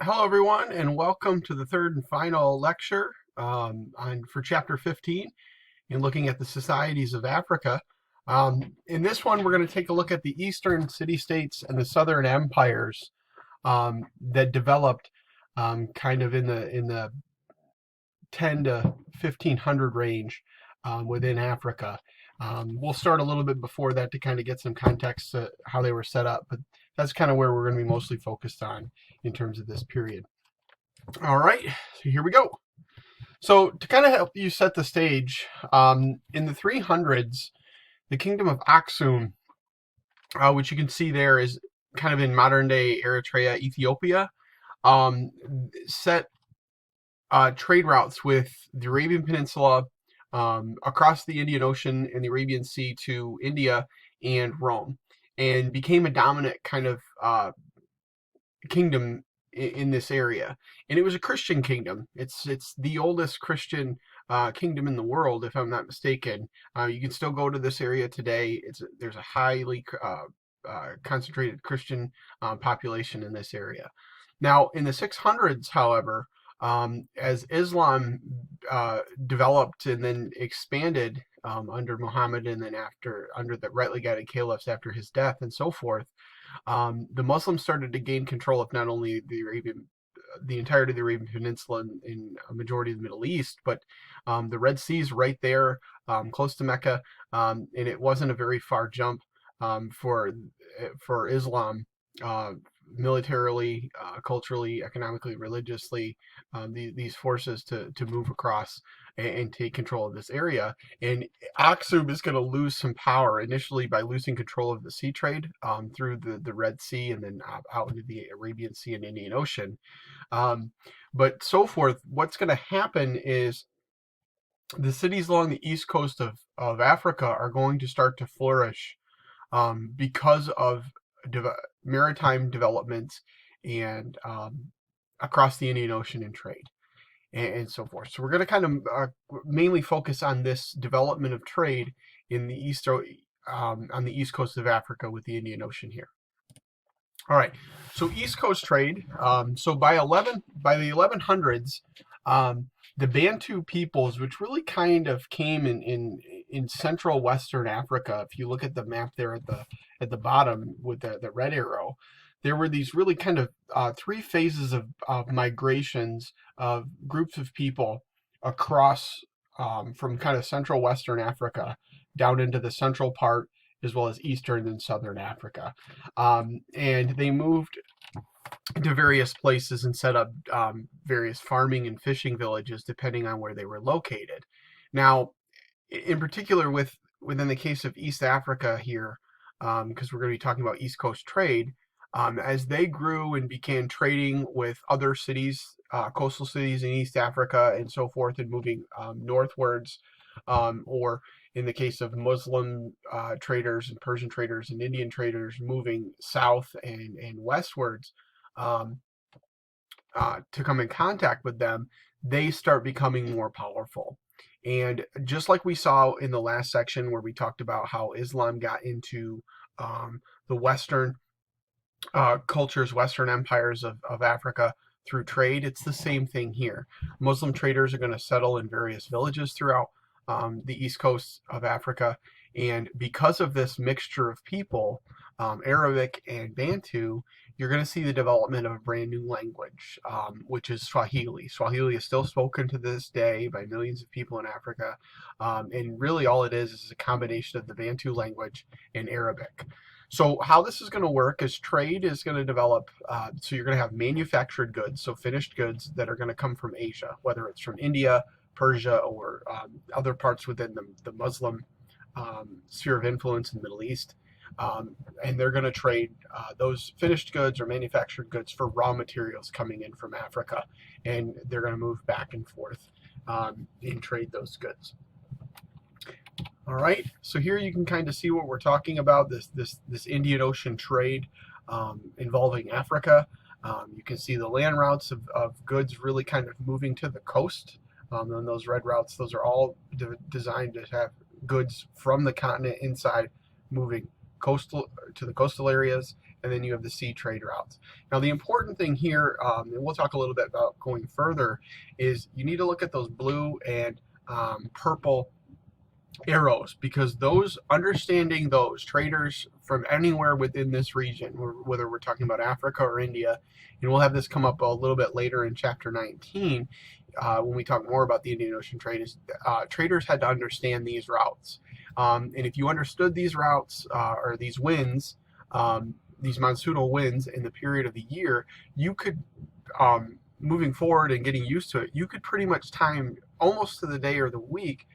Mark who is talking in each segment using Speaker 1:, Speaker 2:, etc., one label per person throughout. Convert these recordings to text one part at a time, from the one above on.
Speaker 1: Hello, everyone, and welcome to the third and final lecture for Chapter 15 in looking at the societies of Africa. In this one, we're going to take a look at the eastern city-states and the southern empires that developed kind of in the 10 to 1500 range within Africa. We'll start a little bit before that to kind of get some context to how they were set up, but that's kind of where we're going to be mostly focused on in terms of this period. All right, so here we go. So to kind of help you set the stage, in the 300s, the kingdom of Aksum, which you can see there is kind of in modern day Eritrea, Ethiopia, um, set trade routes with the Arabian Peninsula, across the Indian Ocean and the Arabian Sea to India and Rome, and became a dominant kind of kingdom in this area, and it was a Christian kingdom. It's the oldest Christian kingdom in the world, if I'm not mistaken. You can still go to this area today. There's a highly concentrated Christian population in this area. Now, in the 600s, however, as Islam developed and then expanded under Muhammad, and then after under the rightly guided caliphs after his death and so forth, the Muslims started to gain control of not only the entirety of the Arabian Peninsula and a majority of the Middle East, but the Red Sea's right there, close to Mecca, and it wasn't a very far jump for Islam, militarily, culturally, economically, religiously, these forces to move across and take control of this area. And Aksum is going to lose some power initially by losing control of the sea trade through the Red Sea, and then out into the Arabian Sea and Indian Ocean. But so forth, what's going to happen is the cities along the east coast of Africa are going to start to flourish because of maritime developments and across the Indian Ocean and trade and so forth. So we're going to kind of mainly focus on this development of trade in the on the east coast of Africa with the Indian Ocean here. All right, so East Coast trade. So by the 1100s, the Bantu peoples, which really kind of came in central Western Africa. If you look at the map there at the bottom with the red arrow, there were these really kind of three phases of migrations of groups of people across from kind of central Western Africa down into the central part, as well as eastern and southern Africa. And they moved to various places and set up various farming and fishing villages depending on where they were located. Now, in particular, within the case of East Africa here, because we're going to be talking about East Coast trade, as they grew and began trading with other cities, coastal cities in East Africa and so forth, and moving northwards, or in the case of Muslim traders and Persian traders and Indian traders moving south and westwards um, to come in contact with them, they start becoming more powerful. And just like we saw in the last section where we talked about how Islam got into the Western cultures, Western empires of Africa through trade, it's the same thing here. Muslim traders are going to settle in various villages throughout the east coast of Africa. And because of this mixture of people, Arabic and Bantu, you're going to see the development of a brand new language, which is Swahili. Swahili is still spoken to this day by millions of people in Africa. And really all it is a combination of the Bantu language and Arabic. So how this is going to work is trade is going to develop. So you're going to have manufactured goods, so finished goods that are going to come from Asia, whether it's from India, Persia, or other parts within the Muslim sphere of influence in the Middle East. And they're going to trade those finished goods or manufactured goods for raw materials coming in from Africa, and they're going to move back and forth and trade those goods. All right, so here you can kind of see what we're talking about, this Indian Ocean trade involving Africa. You can see the land routes of goods really kind of moving to the coast. And those red routes, those are all designed to have goods from the continent inside moving coastal to the coastal areas, and then you have the sea trade routes. Now, the important thing here, and we'll talk a little bit about going further, is you need to look at those blue and purple arrows, because those, understanding those traders from anywhere within this region, whether we're talking about Africa or India, and we'll have this come up a little bit later in chapter 19 when we talk more about the Indian Ocean trade, is traders had to understand these routes. And if you understood these routes or these winds, these monsoonal winds in the period of the year, you could, moving forward and getting used to it, you could pretty much time almost to the day or the week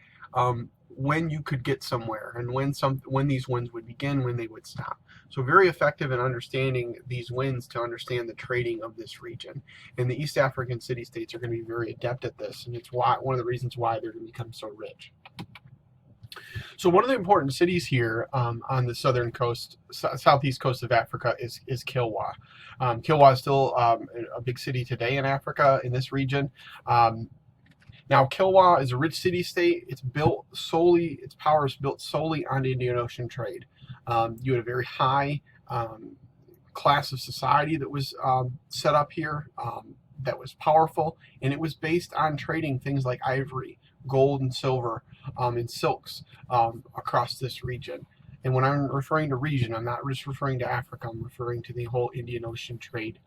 Speaker 1: when you could get somewhere, and when these winds would begin, when they would stop. So very effective in understanding these winds to understand the trading of this region. And the East African city-states are going to be very adept at this, and it's one of the reasons why they're going to become so rich. So one of the important cities here on the southern coast, southeast coast of Africa is Kilwa. Kilwa is still a big city today in Africa, in this region. Now, Kilwa is a rich city-state. Its power is built solely on Indian Ocean trade. You had a very high class of society that was set up here, that was powerful, and it was based on trading things like ivory, gold, and silver, and silks across this region. And when I'm referring to region, I'm not just referring to Africa. I'm referring to the whole Indian Ocean trade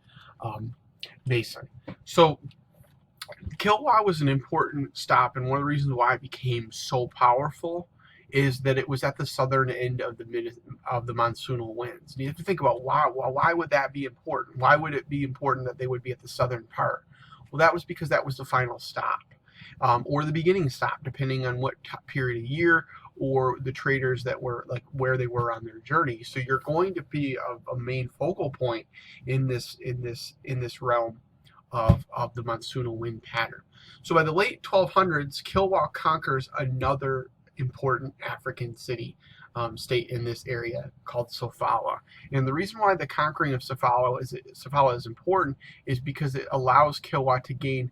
Speaker 1: basin. So Kilwa was an important stop, and one of the reasons why it became so powerful is that it was at the southern end of the monsoonal winds. And you have to think about why would that be important? Why would it be important that they would be at the southern part? Well, that was because that was the final stop, or the beginning stop, depending on what period of year or the traders that were, like, where they were on their journey. So you're going to be a main focal point in this realm of the monsoonal wind pattern. So by the late 1200s, Kilwa conquers another important African city state in this area called Sofala. And the reason why the conquering of Sofala is important is because it allows Kilwa to gain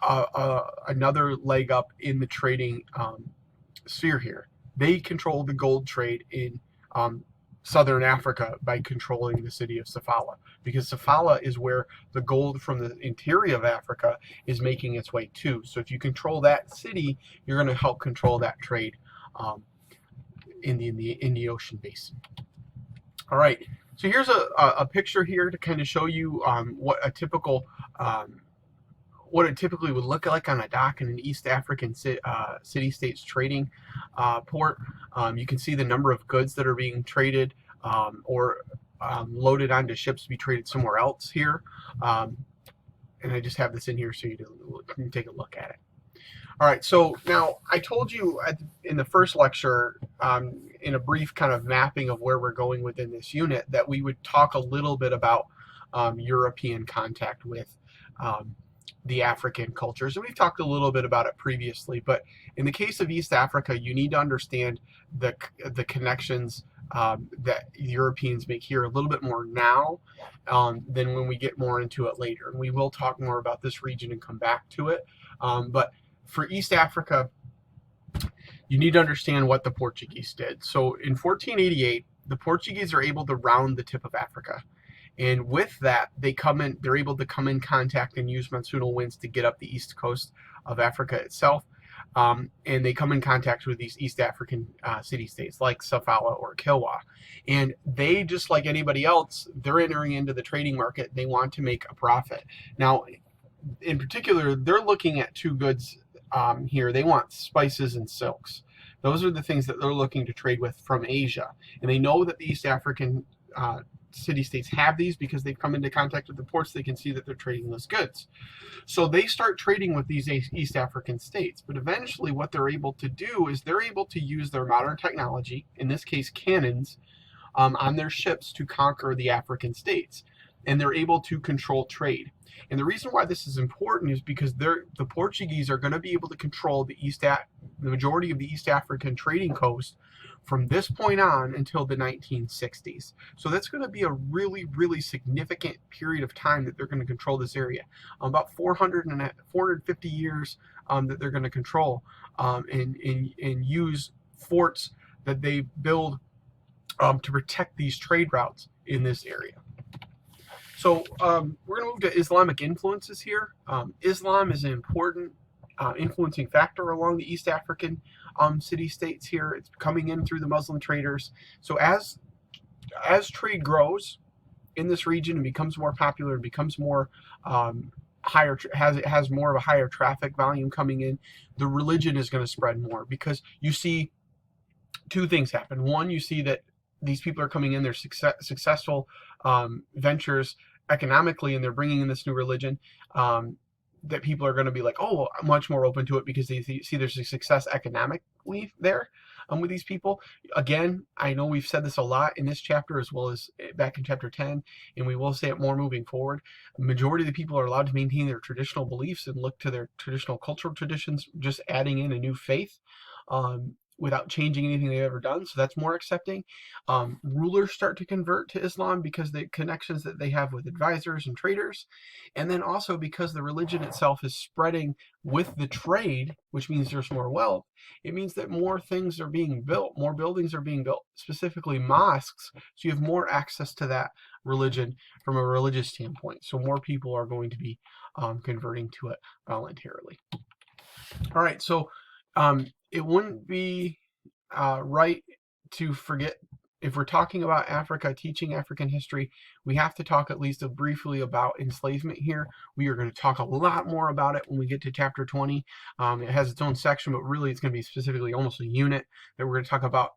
Speaker 1: another leg up in the trading sphere here. They control the gold trade in southern Africa by controlling the city of Sofala, because Sofala is where the gold from the interior of Africa is making its way to. So if you control that city, you're going to help control that trade in the Indian Ocean basin. All right, so here's a picture here to kind of show you what it typically would look like on a dock in an East African city-states trading port. You can see the number of goods that are being traded or loaded onto ships to be traded somewhere else here. And I just have this in here so you can take a look at it. All right, so now I told you in the first lecture, in a brief kind of mapping of where we're going within this unit, that we would talk a little bit about European contact with the African cultures. And we've talked a little bit about it previously, but in the case of East Africa, you need to understand the connections that Europeans make here a little bit more now than when we get more into it later. And we will talk more about this region and come back to it. But for East Africa, you need to understand what the Portuguese did. So in 1488, the Portuguese are able to round the tip of Africa. And with that, they're able to come in contact and use monsoonal winds to get up the east coast of Africa itself. And they come in contact with these East African city-states like Sofala or Kilwa. And they, just like anybody else, they're entering into the trading market. They want to make a profit. Now, in particular, they're looking at two goods here. They want spices and silks. Those are the things that they're looking to trade with from Asia. And they know that the East African city-states have these because they've come into contact with the ports. They can see that they're trading those goods. So they start trading with these East African states. But eventually what they're able to do is they're able to use their modern technology, in this case cannons, on their ships to conquer the African states. And they're able to control trade. And the reason why this is important is because the Portuguese are going to be able to control the majority of the East African trading coast from this point on until the 1960s. So that's going to be a really, really significant period of time that they're going to control this area. About 450 years that they're going to control and use forts that they build to protect these trade routes in this area. So we're going to move to Islamic influences here. Islam is an important influencing factor along the East African city-states here. It's coming in through the Muslim traders. So as trade grows in this region and becomes more popular and becomes more higher, has more of a higher traffic volume coming in, the religion is going to spread more, because you see two things happen. One, you see that these people are coming in, they're successful ventures economically, and they're bringing in this new religion, that people are going to be like, oh, much more open to it, because they see there's a success economically there with these people. Again, I know we've said this a lot in this chapter as well as back in chapter 10, and we will say it more moving forward. The majority of the people are allowed to maintain their traditional beliefs and look to their traditional cultural traditions, just adding in a new faith. Without changing anything they've ever done. So that's more accepting. Rulers start to convert to Islam because the connections that they have with advisors and traders. And then also because the religion itself is spreading with the trade, which means there's more wealth. It means that more things are being built, more buildings are being built, specifically mosques. So you have more access to that religion from a religious standpoint. So more people are going to be converting to it voluntarily. All right, so it wouldn't be right to forget, if we're talking about Africa, teaching African history, we have to talk at least briefly about enslavement here. We are going to talk a lot more about it when we get to chapter 20. It has its own section, but really it's going to be specifically almost a unit that we're going to talk about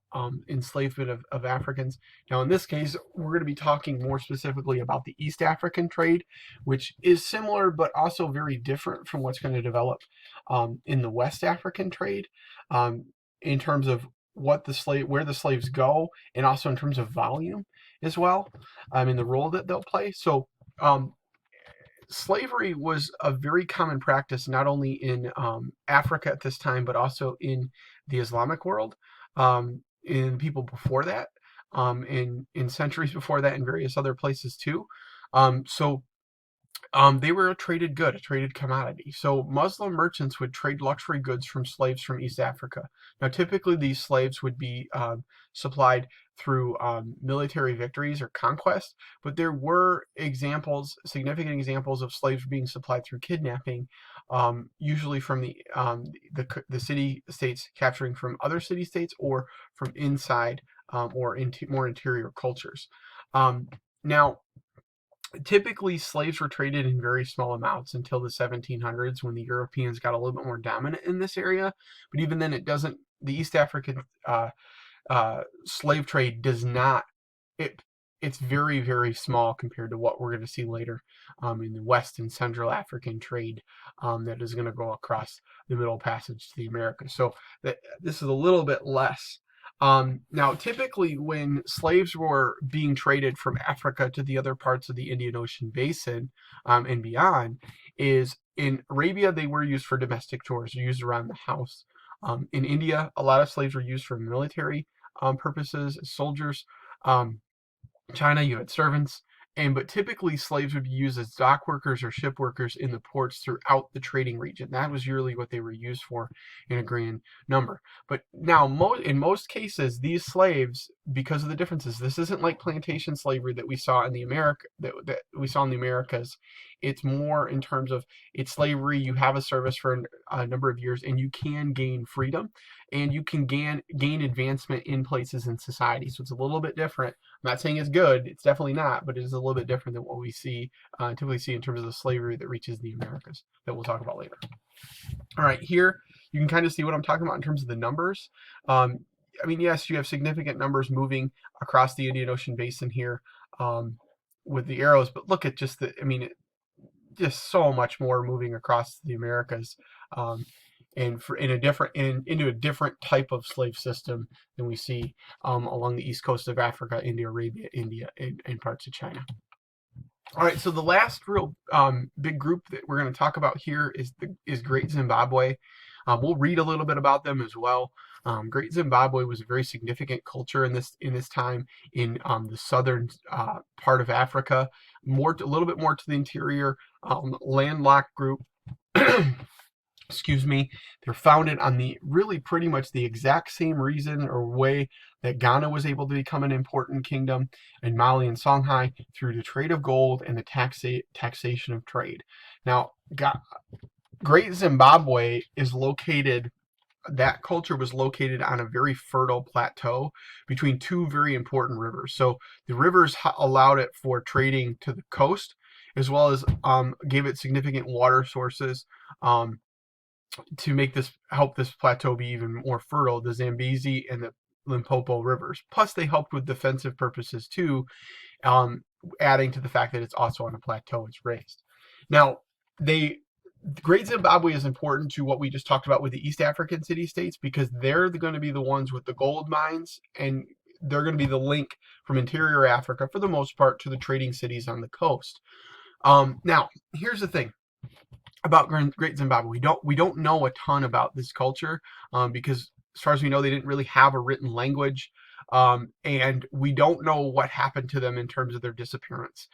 Speaker 1: enslavement of Africans. Now, in this case, we're going to be talking more specifically about the East African trade, which is similar but also very different from what's going to develop in the West African trade, in terms of where the slaves go, and also in terms of volume as well, in the role that they'll play. So slavery was a very common practice, not only in Africa at this time, but also in the Islamic world, in people before that, in centuries before that, in various other places too. So they were a traded good, a traded commodity. So Muslim merchants would trade luxury goods from slaves from East Africa. Now, typically these slaves would be supplied through military victories or conquest, but there were examples, significant examples of slaves being supplied through kidnapping, usually from the city-states capturing from other city-states, or from inside, or into more interior cultures. Now, typically, slaves were traded in very small amounts until the 1700s, when the Europeans got a little bit more dominant in this area. But even then, the East African slave trade does not, it's very, very small compared to what we're going to see later in the West and Central African trade that is going to go across the Middle Passage to the Americas. So this is a little bit less. Now, typically, when slaves were being traded from Africa to the other parts of the Indian Ocean basin and beyond, is in Arabia, they were used for domestic chores, used around the house. In India, a lot of slaves were used for military purposes, as soldiers. China, you had servants, but typically slaves would be used as dock workers or ship workers in the ports throughout the trading region. That was really what they were used for in a grand number. But now, in most cases, these slaves, because of the differences, this isn't like plantation slavery that we saw in the Americas. It's more in terms of, it's slavery. You have a service for a number of years, and you can gain freedom, and you can gain advancement in places in society. So it's a little bit different. I'm not saying it's good. It's definitely not, but it is a little bit different than what we typically see in terms of the slavery that reaches the Americas, that we'll talk about later. All right, here you can kind of see what I'm talking about in terms of the numbers. I mean, yes, you have significant numbers moving across the Indian Ocean basin here with the arrows, but look at just just so much more moving across the Americas, and into a different type of slave system than we see along the east coast of Africa, into Arabia, India, and parts of China. All right, so the last real big group that we're going to talk about here is Great Zimbabwe. We'll read a little bit about them as well. Great Zimbabwe was a very significant culture in this time in the southern part of Africa, a little bit more to the interior, landlocked group. excuse me, they're founded on the really pretty much the exact same reason or way that Ghana was able to become an important kingdom, and Mali and Songhai through the trade of gold and the taxation of trade. Now, Great Zimbabwe is located, that culture was located on a very fertile plateau between two very important rivers. So the rivers allowed it for trading to the coast, as well as gave it significant water sources to make this help this plateau be even more fertile. The Zambezi and the Limpopo rivers. Plus, they helped with defensive purposes too, um, adding to the fact that it's also on a plateau. It's raised. Now, they Great Zimbabwe is important to what we just talked about with the East African city-states, because they're going to be the ones with the gold mines, and they're going to be the link from interior Africa, for the most part, to the trading cities on the coast. Now, here's the thing about Great Zimbabwe. We don't know a ton about this culture, because as far as we know, they didn't really have a written language. And we don't know what happened to them in terms of their disappearance.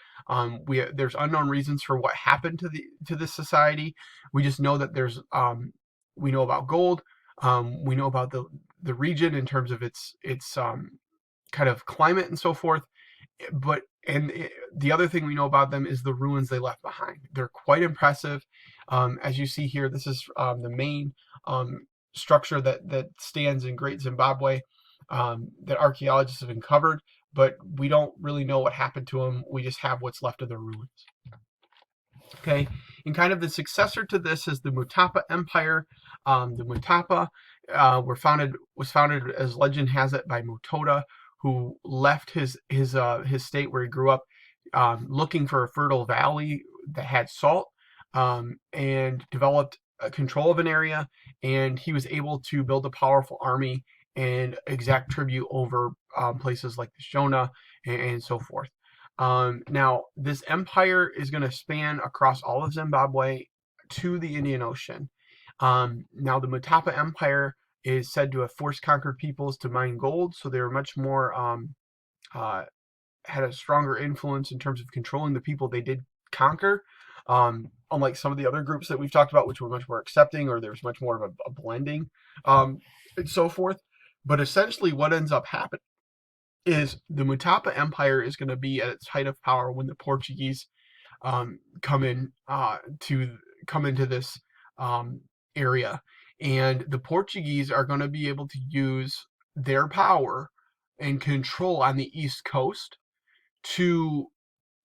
Speaker 1: There's unknown reasons for what happened to this society. We just know that we know about gold. We know about the region in terms of its kind of climate and so forth. The other thing we know about them is the ruins they left behind. They're quite impressive. As you see here, this is the main structure that stands in Great Zimbabwe. That archaeologists have uncovered, but we don't really know what happened to them. We just have what's left of the ruins. Okay, and kind of the successor to this is the Mutapa Empire. The Mutapa was founded, as legend has it, by Mutoda, who left his state where he grew up, looking for a fertile valley that had salt, and developed control of an area, and he was able to build a powerful army and exact tribute over places like the Shona and so forth. Now, this empire is going to span across all of Zimbabwe to the Indian Ocean. Now, the Mutapa Empire is said to have forced conquered peoples to mine gold, so they were much more, had a stronger influence in terms of controlling the people they did conquer. Unlike some of the other groups that we've talked about, which were much more accepting, or there was much more of a blending, and so forth. But essentially what ends up happening is the Mutapa Empire is going to be at its height of power when the Portuguese come into this area. And the Portuguese are going to be able to use their power and control on the East Coast to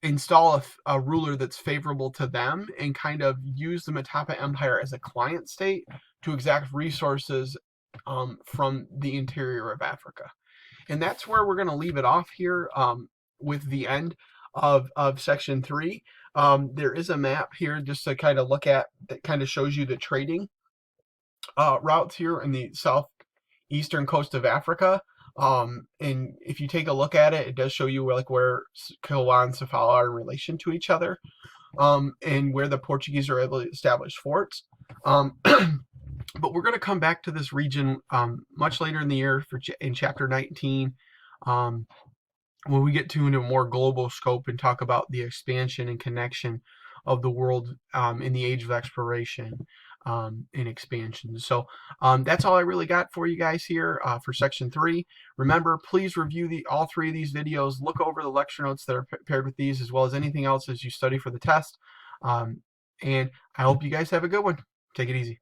Speaker 1: install a ruler that's favorable to them, and kind of use the Mutapa Empire as a client state to exact resources from the interior of Africa. And that's where we're going to leave it off here, with the end of section 3. There is a map here just to kind of look at that kind of shows you the trading routes here in the southeastern coast of Africa. And if you take a look at it, it does show you where Kilwa and Sofala are in relation to each other, and where the Portuguese are able to establish forts. But we're going to come back to this region much later in the year in chapter 19, when we get into a more global scope and talk about the expansion and connection of the world in the age of exploration and expansion. So that's all I really got for you guys here for section 3. Remember, please review all 3 of these videos. Look over the lecture notes that are paired with these, as well as anything else as you study for the test. And I hope you guys have a good one. Take it easy.